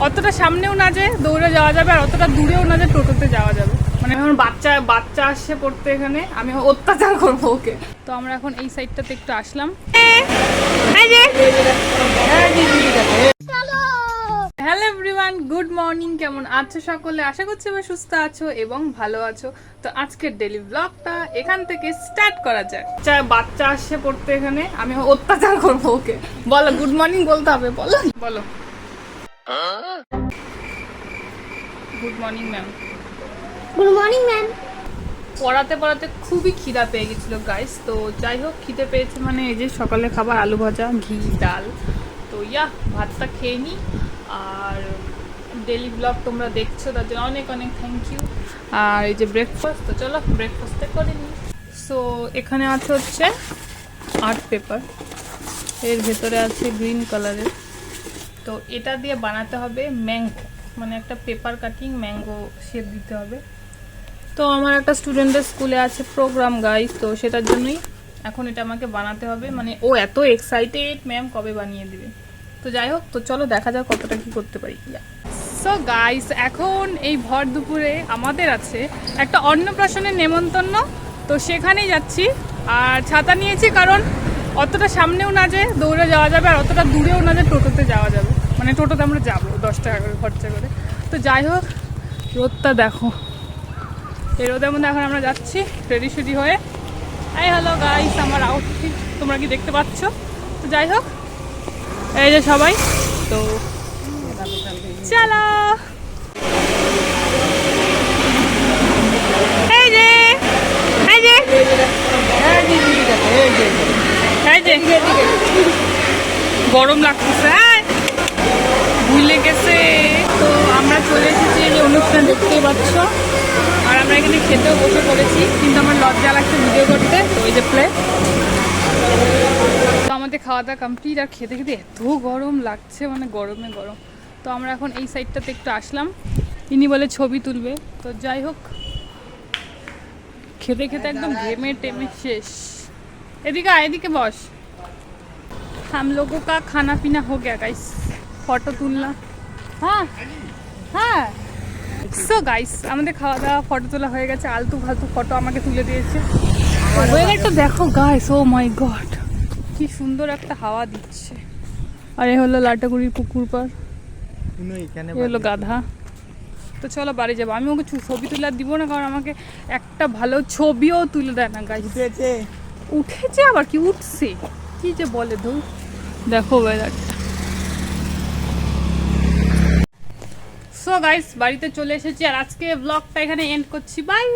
অতটা সামনেও না যে দৌড়ে যাওয়া যাবে, আর অতটা দূরেও না যে টোটোতে যাওয়া যাবে। মানে এখন বাচ্চা আসছে পড়তে, এখানে আমি অত্যাচার করবো ওকে। তো আমরা এখন এই সাইডটাতে একটু আসলাম। Hello everyone, good morning. কেমন আছো সকলে? আশা করছি এবার সুস্থ আছো এবং ভালো আছো। তো আজকের ডেইলি ব্লগটা এখান থেকে স্টার্ট করা যাক। বাচ্চা আসছে পড়তে, এখানে আমি অত্যাচার করবো ওকে। বলো গুড মর্নিং বলতে হবে, বলো বলো good morning ma'am. Good morning ma'am. পড়াতে পড়াতে খুবই খিদা পেয়ে গেছিল গাইস। তো যাই হোক, খিদে পেয়েছে মানে এই যে সকালে খাবার আলু ভাজা, ঘি, ডাল। তো ভাতটা খেয়ে নিই। আর ডেলি ব্লগ তোমরা দেখছো, তার জন্য অনেক অনেক থ্যাংক ইউ। আর এই যে ব্রেকফাস্ট, তো চলো ব্রেকফাস্টে করে নিই। সো এখানে আছে হচ্ছে আর্ট পেপার, এর ভেতরে আছে গ্রিন কালারের। তো এটা দিয়ে বানাতে হবে ম্যাঙ্গো, মানে একটা পেপার কাটিং ম্যাঙ্গো শেপ দিতে হবে। তো আমার একটা স্টুডেন্টের স্কুলে আছে প্রোগ্রাম গাইস, তো সেটার জন্যই এখন এটা আমাকে বানাতে হবে। মানে ও এত এক্সাইটেড, ম্যাম কবে বানিয়ে দিবে। তো যাই হোক, তো চলো দেখা যাক কতটা কি করতে পারি। সো গাইস, এখন এই ভর দুপুরে আমাদের আছে একটা অন্নপ্রাশনের নেমন্তন্ন, তো সেখানেই যাচ্ছি। আর ছাতা নিয়েছি কারণ অতটা সামনেও না যে দৌড়ে যাওয়া যাবে, আর অতটা দূরেও না যে টোটোতে যাওয়া যাবে। মানে টোটোতে আমরা যাবো 10 টাকা করে খরচা করে। তো যাই হোক, রোদটা দেখো, এই রোদের মধ্যে এখন আমরা যাচ্ছি রেডি সেডি হয়ে। এই হ্যালো গাইস, আমার আউটফিট তোমরা কি দেখতে পাচ্ছ? তো যাই হোক, এই যে সবাই, তো চলো। এই যে এই যে এই যে গরম লাগতেছে, ভুলে গেছে। তো আমরা চলে এসেছি এই যে অনুষ্ঠান দেখতেই পাচ্ছ। আর আমরা এখানে খেতেও বসে পড়েছি, কিন্তু আমার লজ্জা লাগছে ভিডিও করতে। তো ওই যে প্লে, তো আমাদের খাওয়া দাওয়া কমপ্লিট। আর খেতে খেতে এত গরম লাগছে, মানে গরমে গরম। তো আমরা এখন এই সাইডটাতে একটু আসলাম, ইনি বলে ছবি তুলবে। তো যাই হোক, খেতে খেতে একদম ঘেমে টেমে শেষ। এদিকে এদিকে বস। हम लोगों का खाना पीना हो गया गाइस, ফটো তুলনা। হ্যাঁ হ্যাঁ। সো গাইস, আমাদের খাওয়া দাওয়া ফটো তোলা হয়ে গেছে। আলতু ফালতু ফটো আমাকে তুলে দিয়েছে। ওয়েদারটা দেখো গাইস, ও মাই গড, কি সুন্দর একটা হাওয়া দিচ্ছে। আর এ হলো লাটাগুড়ির পুকুর পার, এ হলো গাধা। তো চলো বাড়ি যাবো। আমি ওকে ছবি তুলে দিব না, কারণ আমাকে একটা ভালো ছবিও তুলে দেয় না গাইস। উঠেছে আবার কি উঠছে, কি যে বলে ধুর। দেখো ওয়েদারটা। সো গাইস, বাড়িতে চলে এসেছি আর আজকে ব্লগটা এখানে এন্ড করছি। বাই।